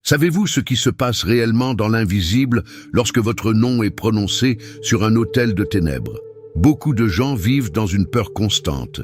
Savez-vous ce qui se passe réellement dans l'invisible lorsque votre nom est prononcé sur un autel de ténèbres? Beaucoup de gens vivent dans une peur constante,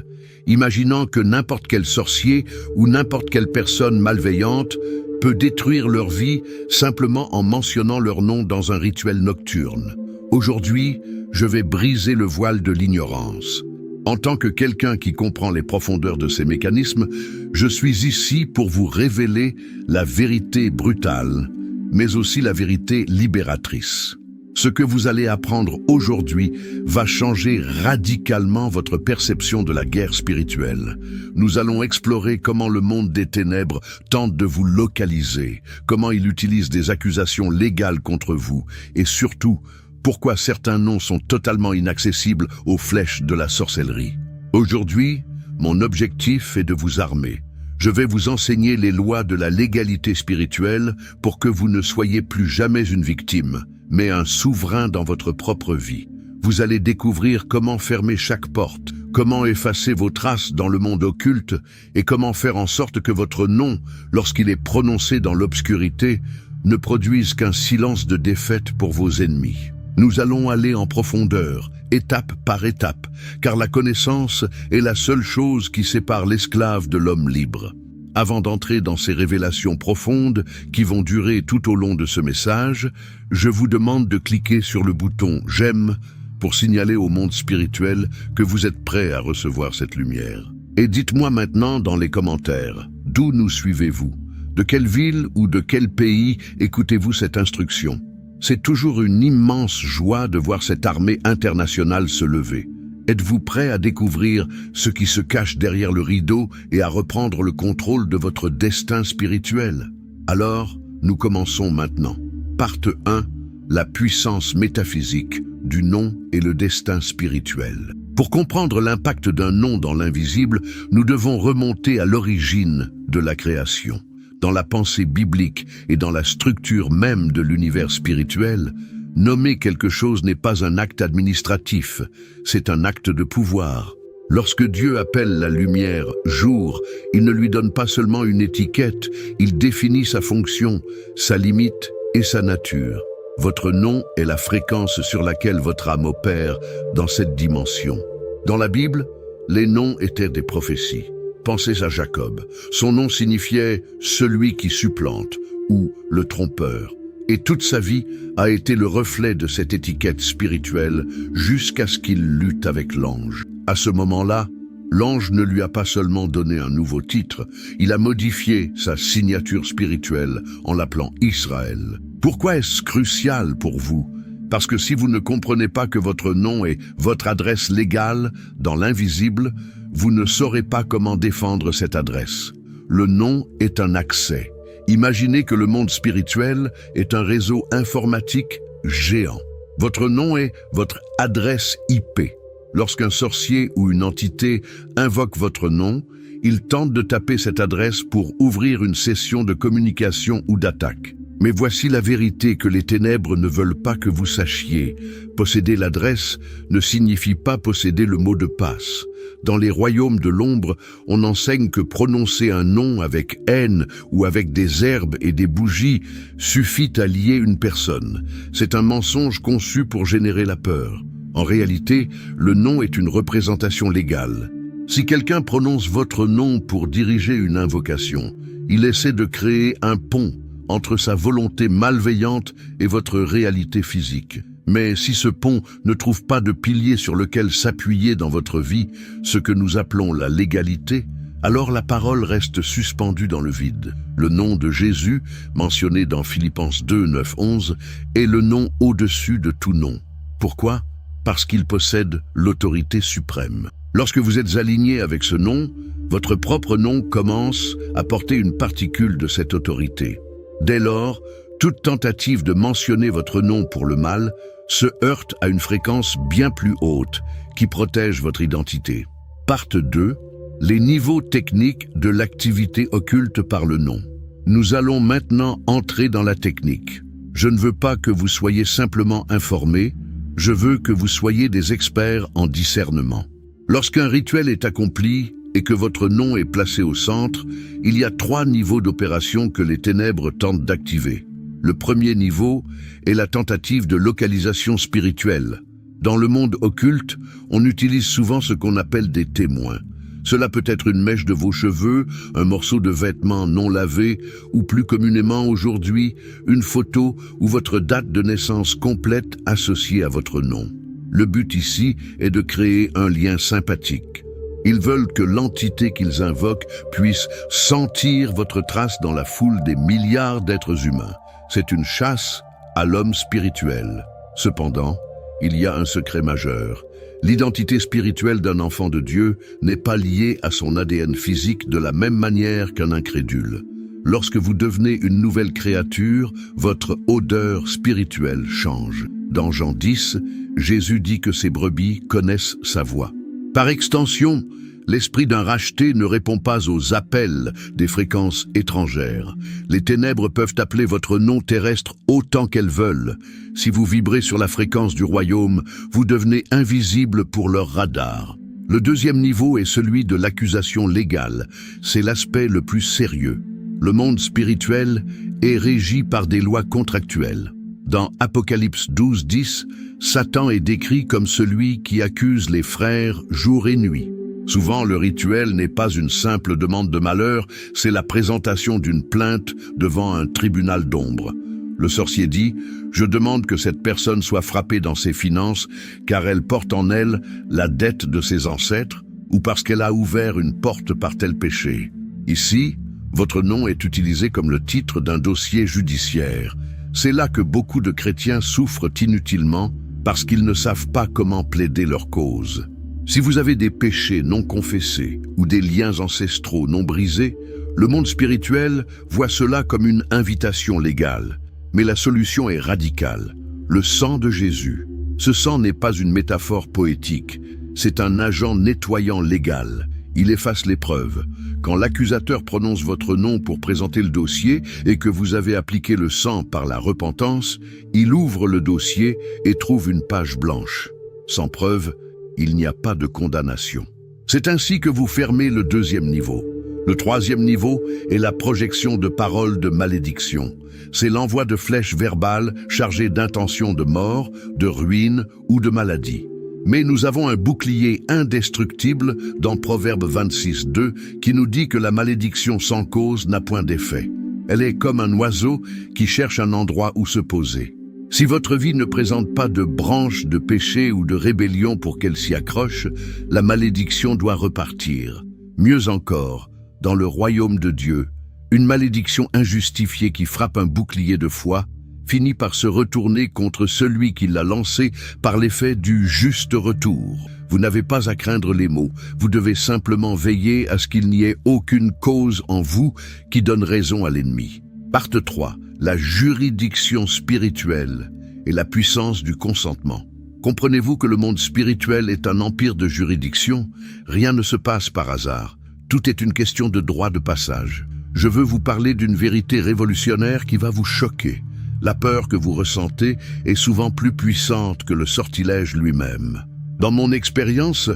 imaginant que n'importe quel sorcier ou n'importe quelle personne malveillante peut détruire leur vie simplement en mentionnant leur nom dans un rituel nocturne. Aujourd'hui, je vais briser le voile de l'ignorance. En tant que quelqu'un qui comprend les profondeurs de ces mécanismes, je suis ici pour vous révéler la vérité brutale, mais aussi la vérité libératrice. Ce que vous allez apprendre aujourd'hui va changer radicalement votre perception de la guerre spirituelle. Nous allons explorer comment le monde des ténèbres tente de vous localiser, comment il utilise des accusations légales contre vous, et surtout, pourquoi certains noms sont totalement inaccessibles aux flèches de la sorcellerie. Aujourd'hui, mon objectif est de vous armer. Je vais vous enseigner les lois de la légalité spirituelle pour que vous ne soyez plus jamais une victime, mais un souverain dans votre propre vie. Vous allez découvrir comment fermer chaque porte, comment effacer vos traces dans le monde occulte et comment faire en sorte que votre nom, lorsqu'il est prononcé dans l'obscurité, ne produise qu'un silence de défaite pour vos ennemis. Nous allons aller en profondeur, étape par étape, car la connaissance est la seule chose qui sépare l'esclave de l'homme libre. Avant d'entrer dans ces révélations profondes qui vont durer tout au long de ce message, je vous demande de cliquer sur le bouton « J'aime » pour signaler au monde spirituel que vous êtes prêt à recevoir cette lumière. Et dites-moi maintenant dans les commentaires, d'où nous suivez-vous? De quelle ville ou de quel pays écoutez-vous cette instruction? C'est toujours une immense joie de voir cette armée internationale se lever. Êtes-vous prêt à découvrir ce qui se cache derrière le rideau et à reprendre le contrôle de votre destin spirituel? Alors, nous commençons maintenant. Partie 1, la puissance métaphysique du nom et le destin spirituel. Pour comprendre l'impact d'un nom dans l'invisible, nous devons remonter à l'origine de la création. Dans la pensée biblique et dans la structure même de l'univers spirituel, nommer quelque chose n'est pas un acte administratif, c'est un acte de pouvoir. Lorsque Dieu appelle la lumière « jour », il ne lui donne pas seulement une étiquette, il définit sa fonction, sa limite et sa nature. Votre nom est la fréquence sur laquelle votre âme opère dans cette dimension. Dans la Bible, les noms étaient des prophéties. Pensez à Jacob. Son nom signifiait « celui qui supplante » ou « le trompeur ». Et toute sa vie a été le reflet de cette étiquette spirituelle jusqu'à ce qu'il lutte avec l'ange. À ce moment-là, l'ange ne lui a pas seulement donné un nouveau titre, il a modifié sa signature spirituelle en l'appelant Israël. Pourquoi est-ce crucial pour vous? Parce que si vous ne comprenez pas que votre nom est votre adresse légale dans l'invisible, vous ne saurez pas comment défendre cette adresse. Le nom est un accès. Imaginez que le monde spirituel est un réseau informatique géant. Votre nom est votre adresse IP. Lorsqu'un sorcier ou une entité invoque votre nom, il tente de taper cette adresse pour ouvrir une session de communication ou d'attaque. Mais voici la vérité que les ténèbres ne veulent pas que vous sachiez. Posséder l'adresse ne signifie pas posséder le mot de passe. Dans les royaumes de l'ombre, on enseigne que prononcer un nom avec haine ou avec des herbes et des bougies suffit à lier une personne. C'est un mensonge conçu pour générer la peur. En réalité, le nom est une représentation légale. Si quelqu'un prononce votre nom pour diriger une invocation, il essaie de créer un pont entre sa volonté malveillante et votre réalité physique. Mais si ce pont ne trouve pas de pilier sur lequel s'appuyer dans votre vie, ce que nous appelons la légalité, alors la parole reste suspendue dans le vide. Le nom de Jésus, mentionné dans Philippenses 2, 9, 11, est le nom au-dessus de tout nom. Pourquoi? Parce qu'il possède l'autorité suprême. Lorsque vous êtes aligné avec ce nom, votre propre nom commence à porter une particule de cette autorité. Dès lors, toute tentative de mentionner votre nom pour le mal se heurte à une fréquence bien plus haute qui protège votre identité. Partie 2, les niveaux techniques de l'activité occulte par le nom. Nous allons maintenant entrer dans la technique. Je ne veux pas que vous soyez simplement informés, je veux que vous soyez des experts en discernement. Lorsqu'un rituel est accompli et que votre nom est placé au centre, il y a 3 niveaux d'opération que les ténèbres tentent d'activer. Le premier niveau est la tentative de localisation spirituelle. Dans le monde occulte, on utilise souvent ce qu'on appelle des témoins. Cela peut être une mèche de vos cheveux, un morceau de vêtement non lavé, ou plus communément aujourd'hui, une photo ou votre date de naissance complète associée à votre nom. Le but ici est de créer un lien sympathique. Ils veulent que l'entité qu'ils invoquent puisse sentir votre trace dans la foule des milliards d'êtres humains. C'est une chasse à l'homme spirituel. Cependant, il y a un secret majeur. L'identité spirituelle d'un enfant de Dieu n'est pas liée à son ADN physique de la même manière qu'un incrédule. Lorsque vous devenez une nouvelle créature, votre odeur spirituelle change. Dans Jean 10, Jésus dit que ses brebis connaissent sa voix. Par extension, l'esprit d'un racheté ne répond pas aux appels des fréquences étrangères. Les ténèbres peuvent appeler votre nom terrestre autant qu'elles veulent. Si vous vibrez sur la fréquence du royaume, vous devenez invisible pour leur radar. Le deuxième niveau est celui de l'accusation légale. C'est l'aspect le plus sérieux. Le monde spirituel est régi par des lois contractuelles. Dans Apocalypse 12:10, Satan est décrit comme celui qui accuse les frères jour et nuit. Souvent, le rituel n'est pas une simple demande de malheur, c'est la présentation d'une plainte devant un tribunal d'ombre. Le sorcier dit « Je demande que cette personne soit frappée dans ses finances, car elle porte en elle la dette de ses ancêtres, ou parce qu'elle a ouvert une porte par tel péché. » Ici, votre nom est utilisé comme le titre d'un dossier judiciaire. C'est là que beaucoup de chrétiens souffrent inutilement, parce qu'ils ne savent pas comment plaider leur cause. Si vous avez des péchés non confessés ou des liens ancestraux non brisés, le monde spirituel voit cela comme une invitation légale. Mais la solution est radicale. Le sang de Jésus. Ce sang n'est pas une métaphore poétique, c'est un agent nettoyant légal. Il efface les preuves. Quand l'accusateur prononce votre nom pour présenter le dossier et que vous avez appliqué le sang par la repentance, il ouvre le dossier et trouve une page blanche. Sans preuve, il n'y a pas de condamnation. C'est ainsi que vous fermez le deuxième niveau. Le troisième niveau est la projection de paroles de malédiction. C'est l'envoi de flèches verbales chargées d'intentions de mort, de ruine ou de maladie. Mais nous avons un bouclier indestructible dans Proverbe 26:2 qui nous dit que la malédiction sans cause n'a point d'effet. Elle est comme un oiseau qui cherche un endroit où se poser. Si votre vie ne présente pas de branche de péché ou de rébellion pour qu'elle s'y accroche, la malédiction doit repartir. Mieux encore, dans le royaume de Dieu, une malédiction injustifiée qui frappe un bouclier de foi finit par se retourner contre celui qui l'a lancé par l'effet du juste retour. Vous n'avez pas à craindre les maux, vous devez simplement veiller à ce qu'il n'y ait aucune cause en vous qui donne raison à l'ennemi. Partie 3. La juridiction spirituelle et la puissance du consentement. Comprenez-vous que le monde spirituel est un empire de juridiction? Rien ne se passe par hasard. Tout est une question de droit de passage. Je veux vous parler d'une vérité révolutionnaire qui va vous choquer. La peur que vous ressentez est souvent plus puissante que le sortilège lui-même. Dans mon expérience,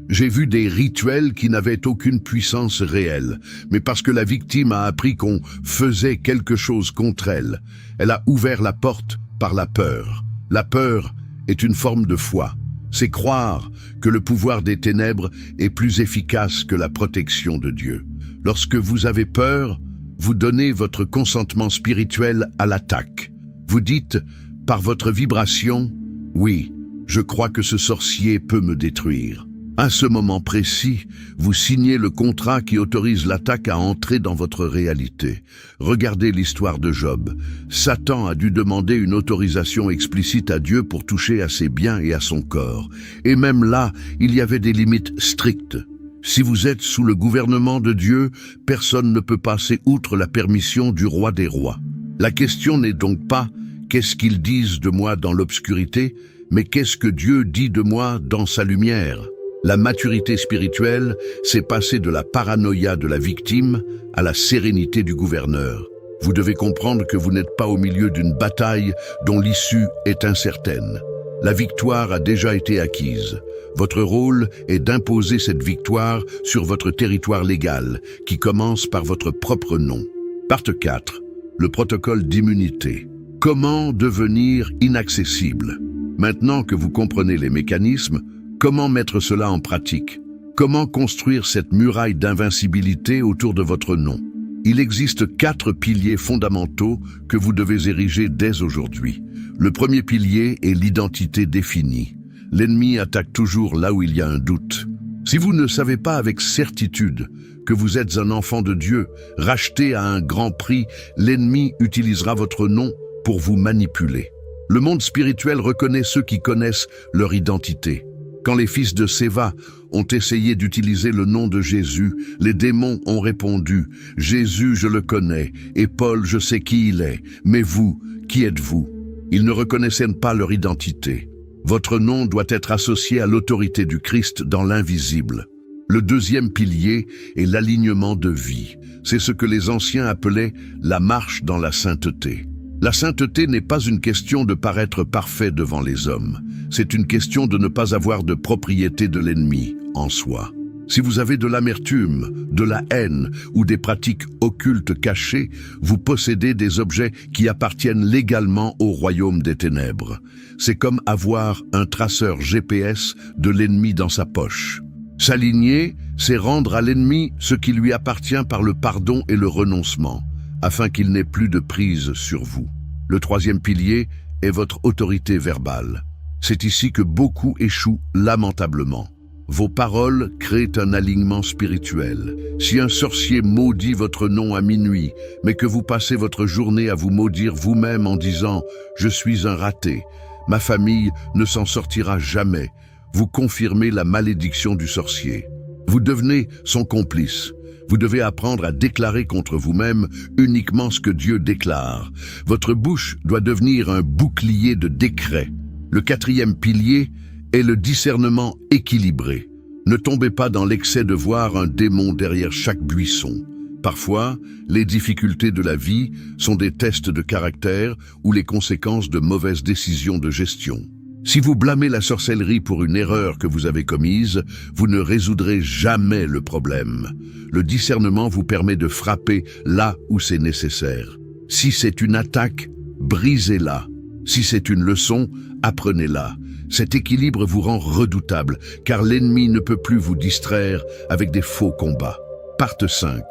j'ai vu des rituels qui n'avaient aucune puissance réelle, mais parce que la victime a appris qu'on faisait quelque chose contre elle, elle a ouvert la porte par la peur. La peur est une forme de foi. C'est croire que le pouvoir des ténèbres est plus efficace que la protection de Dieu. Lorsque vous avez peur, vous donnez votre consentement spirituel à l'attaque. Vous dites, par votre vibration, « Oui, je crois que ce sorcier peut me détruire ». À ce moment précis, vous signez le contrat qui autorise l'attaque à entrer dans votre réalité. Regardez l'histoire de Job. Satan a dû demander une autorisation explicite à Dieu pour toucher à ses biens et à son corps. Et même là, il y avait des limites strictes. Si vous êtes sous le gouvernement de Dieu, personne ne peut passer outre la permission du roi des rois. La question n'est donc pas « qu'est-ce qu'ils disent de moi dans l'obscurité ?» mais « qu'est-ce que Dieu dit de moi dans sa lumière ?» La maturité spirituelle, c'est passer de la paranoïa de la victime à la sérénité du gouverneur. Vous devez comprendre que vous n'êtes pas au milieu d'une bataille dont l'issue est incertaine. La victoire a déjà été acquise. Votre rôle est d'imposer cette victoire sur votre territoire légal, qui commence par votre propre nom. Partie 4. Le protocole d'immunité. Comment devenir inaccessible? Maintenant que vous comprenez les mécanismes, comment mettre cela en pratique? Comment construire cette muraille d'invincibilité autour de votre nom? Il existe 4 piliers fondamentaux que vous devez ériger dès aujourd'hui. Le premier pilier est l'identité définie. L'ennemi attaque toujours là où il y a un doute. Si vous ne savez pas avec certitude que vous êtes un enfant de Dieu, racheté à un grand prix, l'ennemi utilisera votre nom pour vous manipuler. Le monde spirituel reconnaît ceux qui connaissent leur identité. Quand les fils de Séva ont essayé d'utiliser le nom de Jésus, les démons ont répondu « Jésus, je le connais, et Paul, je sais qui il est, mais vous, qui êtes-vous » Ils ne reconnaissaient pas leur identité. Votre nom doit être associé à l'autorité du Christ dans l'invisible. Le deuxième pilier est l'alignement de vie. C'est ce que les anciens appelaient la marche dans la sainteté. La sainteté n'est pas une question de paraître parfait devant les hommes. C'est une question de ne pas avoir de propriété de l'ennemi en soi. Si vous avez de l'amertume, de la haine ou des pratiques occultes cachées, vous possédez des objets qui appartiennent légalement au royaume des ténèbres. C'est comme avoir un traceur GPS de l'ennemi dans sa poche. S'aligner, c'est rendre à l'ennemi ce qui lui appartient par le pardon et le renoncement, afin qu'il n'ait plus de prise sur vous. Le troisième pilier est votre autorité verbale. C'est ici que beaucoup échouent lamentablement. Vos paroles créent un alignement spirituel. Si un sorcier maudit votre nom à minuit, mais que vous passez votre journée à vous maudire vous-même en disant « Je suis un raté, ma famille ne s'en sortira jamais », vous confirmez la malédiction du sorcier. Vous devenez son complice. Vous devez apprendre à déclarer contre vous-même uniquement ce que Dieu déclare. Votre bouche doit devenir un bouclier de décret. Le quatrième pilier est le discernement équilibré. Ne tombez pas dans l'excès de voir un démon derrière chaque buisson. Parfois, les difficultés de la vie sont des tests de caractère ou les conséquences de mauvaises décisions de gestion. Si vous blâmez la sorcellerie pour une erreur que vous avez commise, vous ne résoudrez jamais le problème. Le discernement vous permet de frapper là où c'est nécessaire. Si c'est une attaque, brisez-la. Si c'est une leçon, apprenez-la. Cet équilibre vous rend redoutable, car l'ennemi ne peut plus vous distraire avec des faux combats. Partie 5.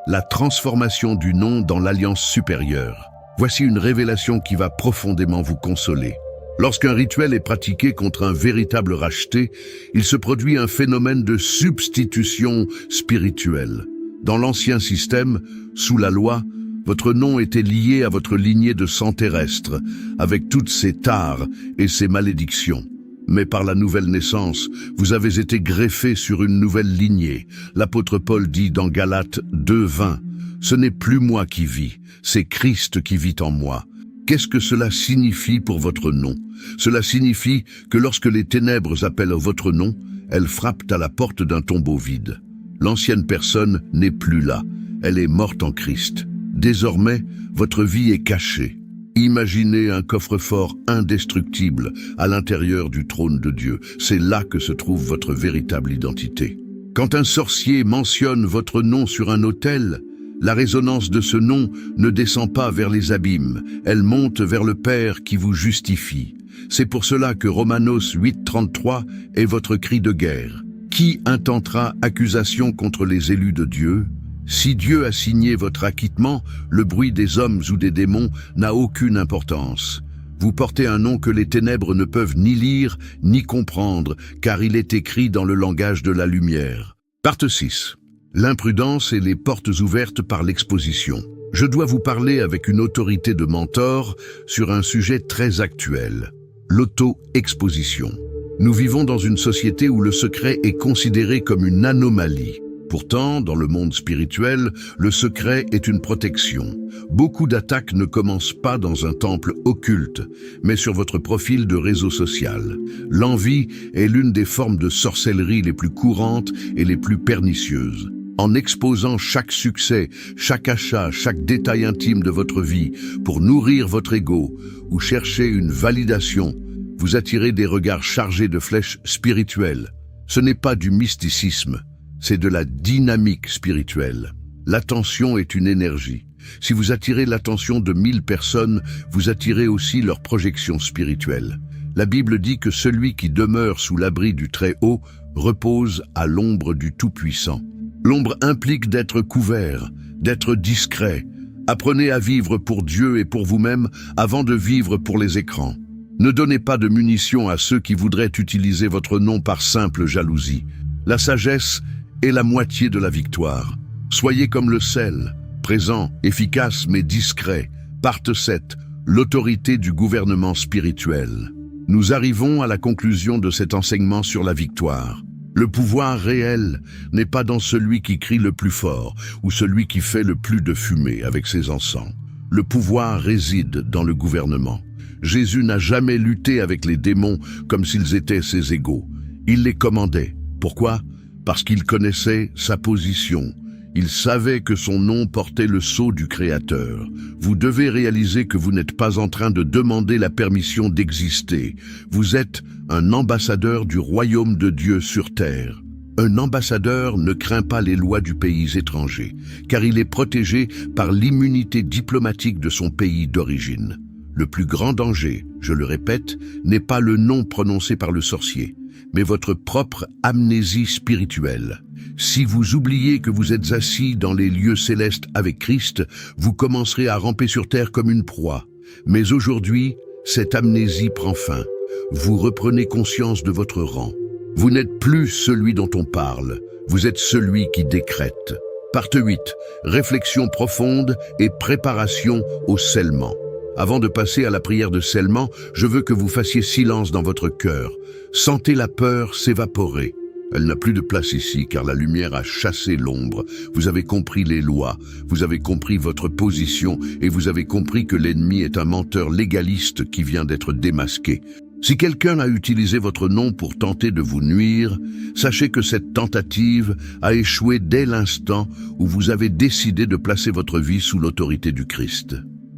La transformation du nom dans l'alliance supérieure. Voici une révélation qui va profondément vous consoler. Lorsqu'un rituel est pratiqué contre un véritable racheté, il se produit un phénomène de substitution spirituelle. Dans l'ancien système, sous la loi, votre nom était lié à votre lignée de sang terrestre, avec toutes ses tares et ses malédictions. Mais par la nouvelle naissance, vous avez été greffé sur une nouvelle lignée. L'apôtre Paul dit dans Galates 2:20, « Ce n'est plus moi qui vis, c'est Christ qui vit en moi. » Qu'est-ce que cela signifie pour votre nom? Cela signifie que lorsque les ténèbres appellent votre nom, elles frappent à la porte d'un tombeau vide. L'ancienne personne n'est plus là, elle est morte en Christ. Désormais, votre vie est cachée. Imaginez un coffre-fort indestructible à l'intérieur du trône de Dieu. C'est là que se trouve votre véritable identité. Quand un sorcier mentionne votre nom sur un autel, la résonance de ce nom ne descend pas vers les abîmes, elle monte vers le Père qui vous justifie. C'est pour cela que Romanos 8:33 est votre cri de guerre. Qui intentera accusation contre les élus de Dieu? Si Dieu a signé votre acquittement, le bruit des hommes ou des démons n'a aucune importance. Vous portez un nom que les ténèbres ne peuvent ni lire ni comprendre, car il est écrit dans le langage de la lumière. Partie 6. L'imprudence et les portes ouvertes par l'exposition. Je dois vous parler avec une autorité de mentor sur un sujet très actuel, l'auto-exposition. Nous vivons dans une société où le secret est considéré comme une anomalie. Pourtant, dans le monde spirituel, le secret est une protection. Beaucoup d'attaques ne commencent pas dans un temple occulte, mais sur votre profil de réseau social. L'envie est l'une des formes de sorcellerie les plus courantes et les plus pernicieuses. En exposant chaque succès, chaque achat, chaque détail intime de votre vie pour nourrir votre ego ou chercher une validation, Vous attirez des regards chargés de flèches spirituelles. Ce n'est pas du mysticisme, c'est de la dynamique spirituelle. L'attention est une énergie. Si vous attirez l'attention de 1000 personnes, vous attirez aussi leur projection spirituelle. La Bible dit que celui qui demeure sous l'abri du Très-Haut repose à l'ombre du Tout-Puissant. L'ombre implique d'être couvert, d'être discret. Apprenez à vivre pour Dieu et pour vous-même avant de vivre pour les écrans. Ne donnez pas de munitions à ceux qui voudraient utiliser votre nom par simple jalousie. La sagesse est la moitié de la victoire. Soyez comme le sel, présent, efficace mais discret. Parte 7, l'autorité du gouvernement spirituel. Nous arrivons à la conclusion de cet enseignement sur la victoire. Le pouvoir réel n'est pas dans celui qui crie le plus fort ou celui qui fait le plus de fumée avec ses encens. Le pouvoir réside dans le gouvernement. Jésus n'a jamais lutté avec les démons comme s'ils étaient ses égaux. Il les commandait. Pourquoi? Parce qu'il connaissait sa position. Il savait que son nom portait le sceau du Créateur. Vous devez réaliser que vous n'êtes pas en train de demander la permission d'exister. Vous êtes un ambassadeur du royaume de Dieu sur terre. Un ambassadeur ne craint pas les lois du pays étranger, car il est protégé par l'immunité diplomatique de son pays d'origine. Le plus grand danger, je le répète, n'est pas le nom prononcé par le sorcier, mais votre propre amnésie spirituelle. Si vous oubliez que vous êtes assis dans les lieux célestes avec Christ, vous commencerez à ramper sur terre comme une proie. Mais aujourd'hui, cette amnésie prend fin. Vous reprenez conscience de votre rang. Vous n'êtes plus celui dont on parle, vous êtes celui qui décrète. Partie 8. Réflexion profonde et préparation au scellement. Avant de passer à la prière de scellement, je veux que vous fassiez silence dans votre cœur. Sentez la peur s'évaporer. Elle n'a plus de place ici car la lumière a chassé l'ombre. Vous avez compris les lois, vous avez compris votre position et vous avez compris que l'ennemi est un menteur légaliste qui vient d'être démasqué. Si quelqu'un a utilisé votre nom pour tenter de vous nuire, sachez que cette tentative a échoué dès l'instant où vous avez décidé de placer votre vie sous l'autorité du Christ.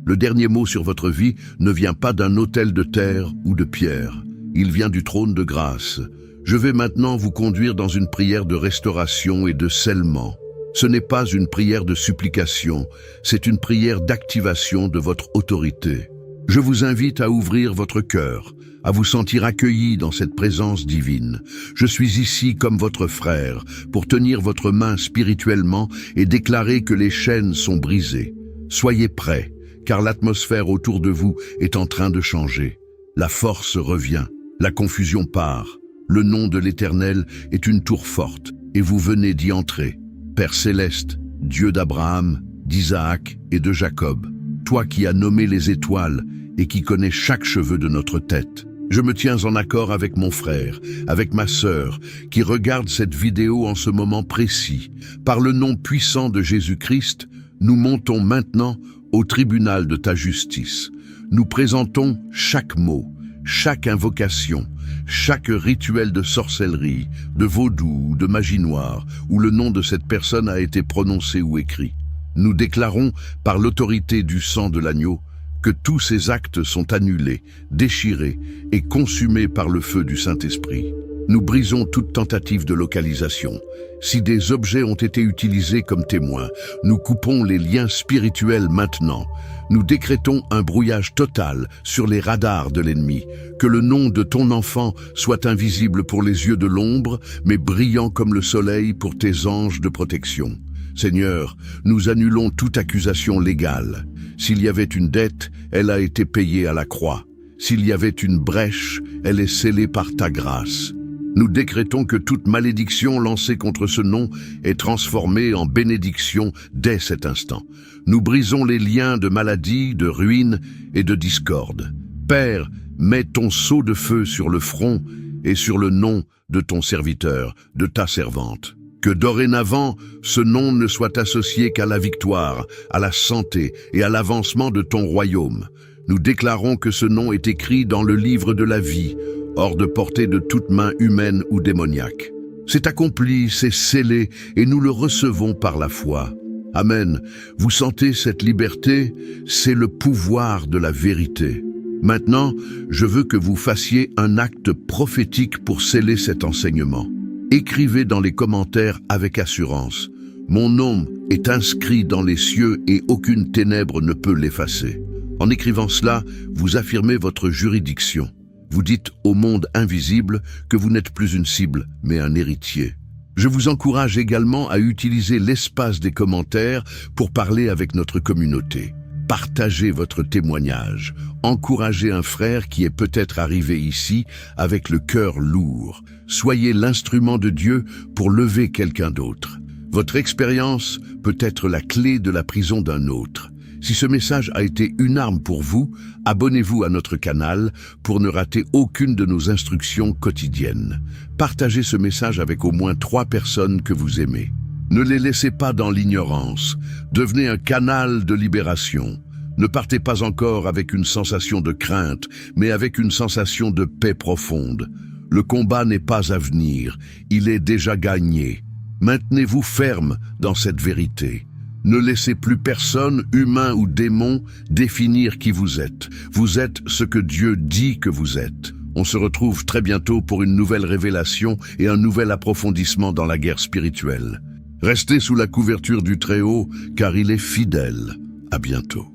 Le dernier mot sur votre vie ne vient pas d'un autel de terre ou de pierre. Il vient du trône de grâce. Je vais maintenant vous conduire dans une prière de restauration et de scellement. Ce n'est pas une prière de supplication, c'est une prière d'activation de votre autorité. Je vous invite à ouvrir votre cœur, à vous sentir accueilli dans cette présence divine. Je suis ici comme votre frère pour tenir votre main spirituellement et déclarer que les chaînes sont brisées. Soyez prêts, car l'atmosphère autour de vous est en train de changer. La force revient, la confusion part. Le nom de l'Éternel est une tour forte, et vous venez d'y entrer. Père céleste, Dieu d'Abraham, d'Isaac et de Jacob, toi qui as nommé les étoiles et qui connais chaque cheveu de notre tête. Je me tiens en accord avec mon frère, avec ma sœur, qui regarde cette vidéo en ce moment précis. Par le nom puissant de Jésus-Christ, nous montons maintenant au tribunal de ta justice. Nous présentons chaque mot, chaque invocation, chaque rituel de sorcellerie, de vaudou ou de magie noire, où le nom de cette personne a été prononcé ou écrit. Nous déclarons, par l'autorité du sang de l'agneau, que tous ces actes sont annulés, déchirés et consumés par le feu du Saint-Esprit. Nous brisons toute tentative de localisation. Si des objets ont été utilisés comme témoins, nous coupons les liens spirituels maintenant. Nous décrétons un brouillage total sur les radars de l'ennemi. Que le nom de ton enfant soit invisible pour les yeux de l'ombre, mais brillant comme le soleil pour tes anges de protection. Seigneur, nous annulons toute accusation légale. S'il y avait une dette, elle a été payée à la croix. S'il y avait une brèche, elle est scellée par ta grâce. Nous décrétons que toute malédiction lancée contre ce nom est transformée en bénédiction dès cet instant. Nous brisons les liens de maladie, de ruine et de discorde. Père, mets ton sceau de feu sur le front et sur le nom de ton serviteur, de ta servante. Que dorénavant, ce nom ne soit associé qu'à la victoire, à la santé et à l'avancement de ton royaume. Nous déclarons que ce nom est écrit dans le livre de la vie, hors de portée de toute main humaine ou démoniaque. C'est accompli, c'est scellé, et nous le recevons par la foi. Amen. Vous sentez cette liberté? C'est le pouvoir de la vérité. Maintenant, je veux que vous fassiez un acte prophétique pour sceller cet enseignement. Écrivez dans les commentaires avec assurance: mon nom est inscrit dans les cieux et aucune ténèbre ne peut l'effacer. En écrivant cela, vous affirmez votre juridiction. Vous dites au monde invisible que vous n'êtes plus une cible, mais un héritier. Je vous encourage également à utiliser l'espace des commentaires pour parler avec notre communauté. Partagez votre témoignage. Encouragez un frère qui est peut-être arrivé ici avec le cœur lourd. Soyez l'instrument de Dieu pour lever quelqu'un d'autre. Votre expérience peut être la clé de la prison d'un autre. Si ce message a été une arme pour vous, abonnez-vous à notre canal pour ne rater aucune de nos instructions quotidiennes. Partagez ce message avec au moins 3 personnes que vous aimez. Ne les laissez pas dans l'ignorance. Devenez un canal de libération. Ne partez pas encore avec une sensation de crainte, mais avec une sensation de paix profonde. Le combat n'est pas à venir, il est déjà gagné. Maintenez-vous ferme dans cette vérité. Ne laissez plus personne, humain ou démon, définir qui vous êtes. Vous êtes ce que Dieu dit que vous êtes. On se retrouve très bientôt pour une nouvelle révélation et un nouvel approfondissement dans la guerre spirituelle. Restez sous la couverture du Très-Haut, car il est fidèle. À bientôt.